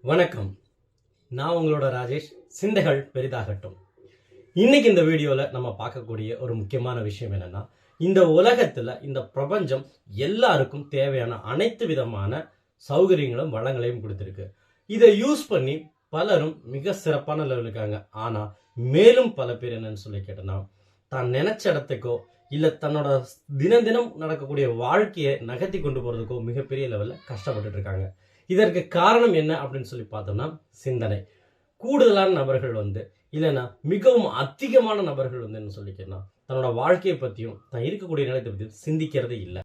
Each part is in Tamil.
வணக்கம். நான் உங்களோட ராஜேஷ். சிந்தைகள் பெரிதாகட்டும். இன்னைக்கு இந்த வீடியோல நம்ம பார்க்கக்கூடிய ஒரு முக்கியமான விஷயம் என்னன்னா, இந்த உலகத்துல இந்த பிரபஞ்சம் எல்லாருக்கும் தேவையான அனைத்து விதமான சௌகரியங்களும் வளங்களையும் கொடுத்திருக்கு. இதை யூஸ் பண்ணி பலரும் மிக சிறப்பான லெவலுக்கு இருக்காங்க. ஆனா மேலும் பல பேர் என்னன்னு சொல்லி கேட்டனா, தான் நினைச்ச இடத்துக்கோ இல்ல தன்னோட தினம் தினம் நடக்கக்கூடிய வாழ்க்கையை நகர்த்தி கொண்டு போறதுக்கோ மிகப்பெரிய லெவல்ல கஷ்டப்பட்டு இருக்காங்க. இதற்கு காரணம் என்ன அப்படின்னு சொல்லி பார்த்தோம்னா, சிந்தனை. கூடுதலான நபர்கள் இல்லைன்னா மிகவும் அதிகமான நபர்கள் என்ன சொல்லிக்கலாம், தன்னோட வாழ்க்கையை பத்தியும் தான் இருக்கக்கூடிய நிலையத்தை பத்தியும் சிந்திக்கிறதே இல்லை.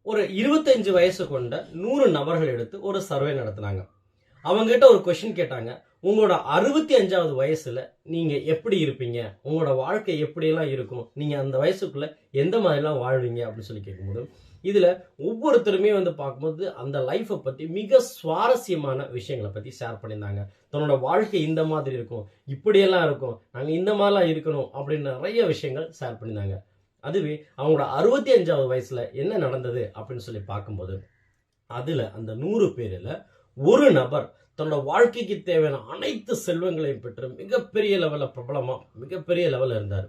ஒரு 25 வயசு கொண்ட 100 நபர்கள் எடுத்து ஒரு சர்வே நடத்தினாங்க. அவங்க கிட்ட ஒரு கொஸ்டின் கேட்டாங்க, உங்களோட 65வது வயசுல நீங்க எப்படி இருப்பீங்க, உங்களோட வாழ்க்கை எப்படியெல்லாம் இருக்கும், நீங்க அந்த வயசுக்குள்ள எந்த மாதிரிலாம் வாழ்வீங்க அப்படின்னு சொல்லி கேட்கும்போது, இதுல ஒவ்வொருத்தருமே பார்க்கும்போது அந்த லைஃபை பத்தி மிக சுவாரஸ்யமான விஷயங்களை பத்தி ஷேர் பண்ணியிருந்தாங்க. தன்னோட வாழ்க்கை இந்த மாதிரி இருக்கும், இப்படியெல்லாம் இருக்கும், நாங்க இந்த மாதிரிலாம் இருக்கணும் அப்படின்னு நிறைய விஷயங்கள் ஷேர் பண்ணியிருந்தாங்க. அதுவே அவங்களோட 65வது வயசுல என்ன நடந்தது அப்படின்னு சொல்லி பார்க்கும்போது, அதுல அந்த 100 பேர்ல ஒரு நபர் தன்னோட வாழ்க்கைக்கு தேவையான அனைத்து செல்வங்களையும் பெற்று மிகப்பெரிய லெவல்ல பிரபலமா மிகப்பெரிய லெவல்ல இருந்தார்.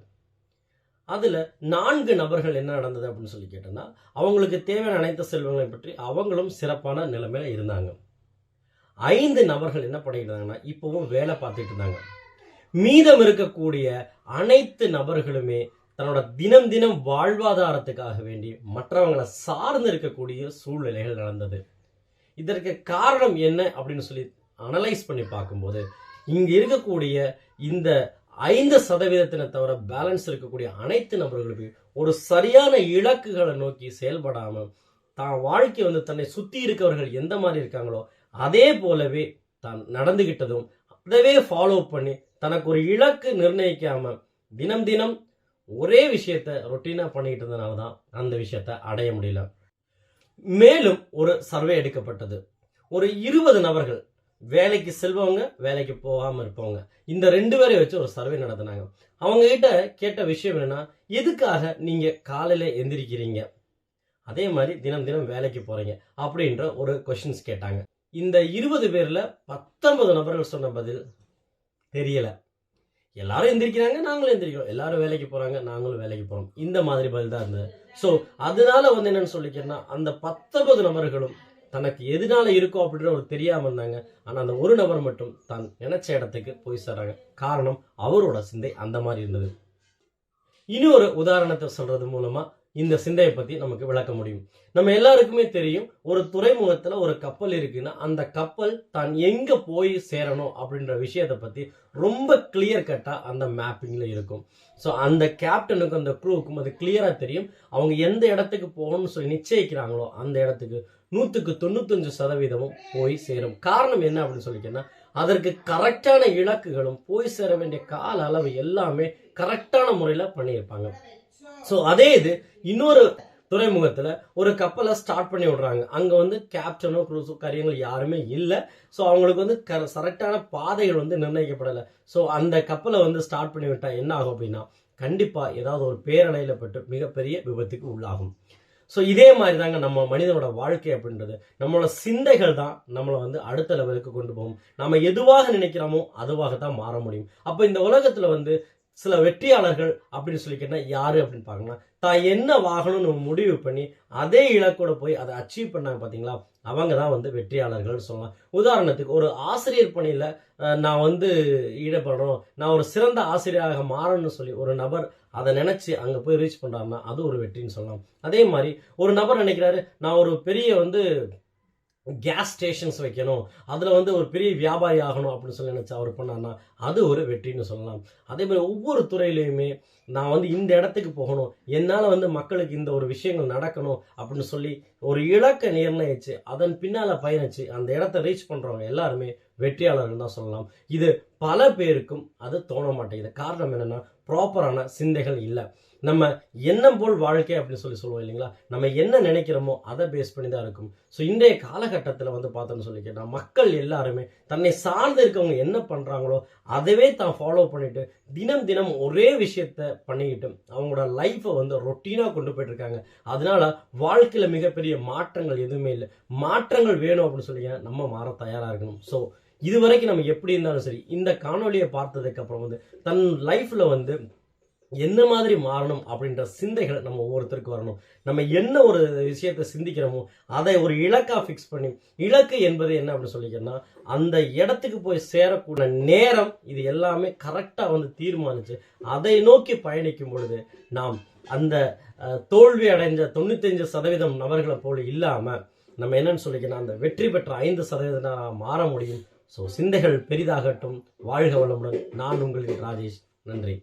அதுல 4 நபர்கள் என்ன நடந்தது அப்படின்னு சொல்லி கேட்டோம்னா, அவங்களுக்கு தேவையான அனைத்து செல்வங்களையும் பற்றி அவங்களும் சிறப்பான நிலைமையில இருந்தாங்க. 5 நபர்கள் என்ன பண்ணிட்டு இருந்தாங்கன்னா, இப்பவும் வேலை பார்த்துட்டு இருந்தாங்க. மீதம் இருக்கக்கூடிய அனைத்து நபர்களுமே தன்னோட தினம் தினம் வாழ்வாதாரத்துக்காக வேண்டி மற்றவங்களை சார்ந்து இருக்கக்கூடிய சூழ்நிலைகள் நடந்தது. இதற்கு காரணம் என்ன அப்படின்னு சொல்லி அனலைஸ் பண்ணி பார்க்கும்போது, இங்க இருக்கக்கூடிய இந்த 5% தவிர பேலன்ஸ் இருக்கக்கூடிய அனைத்து நபர்களுமே ஒரு சரியான இலக்குகளை நோக்கி செயல்படாம தான் வாழ்க்கை தன்னை சுத்தி இருக்கவர்கள் எந்த மாதிரி இருக்காங்களோ அதே போலவே தான் நடந்துகிட்டதும் அதவே ஃபாலோ பண்ணி தனக்கு ஒரு இலக்கு நிர்ணயிக்காம தினம் தினம் ஒரே விஷயத்த ரொட்டீனா பண்ணிட்டு இருந்ததுனாலதான் அந்த விஷயத்த அடைய முடியல. மேலும் ஒரு சர்வே எடுக்கப்பட்டது. ஒரு 20 நபர்கள், வேலைக்கு செல்வங்க வேலைக்கு போகாம இருப்பவங்க, இந்த 2 பேரை வச்சு ஒரு சர்வே நடத்தினாங்க. அவங்க கிட்ட கேட்ட விஷயம் என்னன்னா, எதுக்காக நீங்க காலையில எந்திரிக்கிறீங்க, அதே மாதிரி தினம் தினம் வேலைக்கு போறீங்க அப்படின்ற ஒரு கொஸ்டின்ஸ் கேட்டாங்க. இந்த 20 பேர்ல 19 நபர்கள் சொன்ன பதில் தெரியல. எல்லாரும் எந்திரிக்கிறாங்க, நாங்களும் எந்திரிக்கிறோம், எல்லாரும் வேலைக்கு போறாங்க, நாங்களும் வேலைக்கு போறோம், இந்த மாதிரி பதில் தான் இருந்தது. சோ அதனால என்னன்னு சொல்லிக்கிறேன்னா, அந்த 19 நபர்களும் தனக்கு எதனால இருக்கோ அப்படின்ற ஒரு தெரியாம இருந்தாங்க. ஆனா அந்த ஒரு நபர் மட்டும் தான் நினைச்ச இடத்துக்கு போய் சேர்றாங்க. காரணம் அவரோட சிந்தை அந்த மாதிரி இருந்தது. இனி ஒரு உதாரணத்தை சொல்றது மூலமா இந்த சிந்தையை பத்தி நமக்கு விளக்க முடியும். நம்ம எல்லாருக்குமே தெரியும், ஒரு துறைமுகத்துல ஒரு கப்பல் இருக்குன்னா அந்த கப்பல் தான் எங்க போய் சேரணும் அப்படின்ற விஷயத்தை பத்தி ரொம்ப கிளியர் கட்டா அந்த மேப்பிங்ல இருக்கும். ஸோ அந்த கேப்டனுக்கும் அந்த க்ரூவுக்கும் அது கிளியரா தெரியும், அவங்க எந்த இடத்துக்கு போகணும்னு சொல்லி நிச்சயிக்கிறாங்களோ அந்த இடத்துக்கு 100% போய் சேரும். காரணம் என்ன அப்படின்னு சொல்லிக்கன்னா, அதற்கு கரெக்டான இலக்குகளும் போய் சேர வேண்டிய கால அளவு எல்லாமே கரெக்டான முறையில பண்ணியிருப்பாங்க. சோ அதே இது இன்னொரு துறைமுகத்துல ஒரு கப்பலை ஸ்டார்ட் பண்ணி விடுறாங்க. அங்க கேப்டனோ க்ரூஸோ காரியங்கள் யாருமே இல்ல. சோ அவங்களுக்கு கரெக்டான பாதைகள் நிர்ணயிக்கப்படல. சோ அந்த கப்பலை ஸ்டார்ட் பண்ணி விட்டா என்ன ஆகும் அப்படின்னா, கண்டிப்பா ஏதாவது ஒரு பேரலையில பட்டு மிகப்பெரிய விபத்துக்கு உள்ளாகும். ஸோ இதே மாதிரி தாங்க நம்ம மனிதனோட வாழ்க்கை அப்படின்றது, நம்மளோட சிந்தைகள் தான் நம்மளை அடுத்த லெவலுக்கு கொண்டு போகும். நம்ம எதுவாக நினைக்கிறோமோ அதுவாக தான் மாற முடியும். அப்ப இந்த உலகத்துல சில வெற்றியாளர்கள் அப்படின்னு சொல்லி கேட்டா யாரு அப்படின்னு பாக்கலாம், தான் என்ன வாங்கணும்னு முடிவு பண்ணி அதே இலக்கோட போய் அதை அச்சீவ் பண்ணாங்க பாத்தீங்களா, அவங்க தான் வெற்றியாளர்கள் சொல்லலாம். உதாரணத்துக்கு ஒரு ஆசிரியர் பணியில நான் ஈடுபடணும், நான் ஒரு சிறந்த ஆசிரியராக மாறணும்னு சொல்லி ஒரு நபர் அதை நினைச்சு அங்க போய் ரீச் பண்றாருன்னா அது ஒரு வெற்றின்னு சொல்லலாம். அதே மாதிரி ஒரு நபர் நினைக்கிறாரு, நான் ஒரு பெரிய கேஸ் ஸ்டேஷன்ஸ் வைக்கணும், அதுல ஒரு பெரிய வியாபாரி ஆகணும் அப்படின்னு சொல்லி நினைச்சு அவர் பண்ணார்னா அது ஒரு வெற்றின்னு சொல்லலாம். அதே மாதிரி ஒவ்வொரு துறையிலையுமே நான் இந்த இடத்துக்கு போகணும், என்னால மக்களுக்கு இந்த ஒரு விஷயங்கள் நடக்கணும் அப்படின்னு சொல்லி ஒரு இலக்கை நிர்ணயிச்சு அதன் பின்னால பயணிச்சு அந்த இடத்தை ரீச் பண்றவங்க எல்லாருமே வெற்றியாளர்கள் தான் சொல்லலாம். இது பல பேருக்கும் அது தோண மாட்டேங்குது. காரணம் என்னன்னா, ப்ராப்பரான சிந்தைகள் இல்லை. நம்ம எண்ணம் போல் வாழ்க்கை அப்படின்னு சொல்லுவோம் இல்லைங்களா? நம்ம என்ன நினைக்கிறோமோ அதை பேஸ் பண்ணி தான் இருக்கும். ஸோ இன்றைய காலகட்டத்தில் வந்து பார்த்தோம்னு சொல்லிக்கிட்டா மக்கள் எல்லாருமே தன்னை சார்ந்து இருக்கவங்க என்ன பண்ணுறாங்களோ அதவே தான் ஃபாலோ பண்ணிட்டு தினம் தினம் ஒரே விஷயத்த பண்ணிக்கிட்டு அவங்களோட லைஃப்பை வந்து ரொட்டீனாக கொண்டு போயிட்டு இருக்காங்க. அதனால வாழ்க்கையில் மிகப்பெரிய மாற்றங்கள் எதுவுமே இல்லை. மாற்றங்கள் வேணும் அப்படின்னு சொல்லி நம்ம மாற தயாராக இருக்கணும். ஸோ இதுவரைக்கும் நம்ம எப்படி இருந்தாலும் சரி, இந்த காணொலியை பார்த்ததுக்கு அப்புறம் வந்து தன் லைஃப்ல வந்து என்ன மாதிரி மாறணும் அப்படின்ற சிந்தைகள் நம்ம ஒவ்வொருத்தருக்கு வரணும். நம்ம என்ன ஒரு விஷயத்தை சிந்திக்கிறோமோ அதை ஒரு இலக்கா ஃபிக்ஸ் பண்ணி, இலக்கு என்பது என்ன அப்படின்னு சொல்லிக்கன்னா அந்த இடத்துக்கு போய் சேரக்கூடிய நேரம் இது எல்லாமே கரெக்டா வந்து தீர்மானிச்சு அதை நோக்கி பயணிக்கும் பொழுது நாம் அந்த தோல்வி அடைஞ்ச 95% நபர்களை போல இல்லாம நம்ம என்னன்னு சொல்லிக்கணும் அந்த வெற்றி பெற்ற 5% மாற முடியும். ஸோ சிந்தைகள் பெரிதாகட்டும். வாழ்க வளமுடன். நான் உங்களின் ராஜேஷ். நன்றி.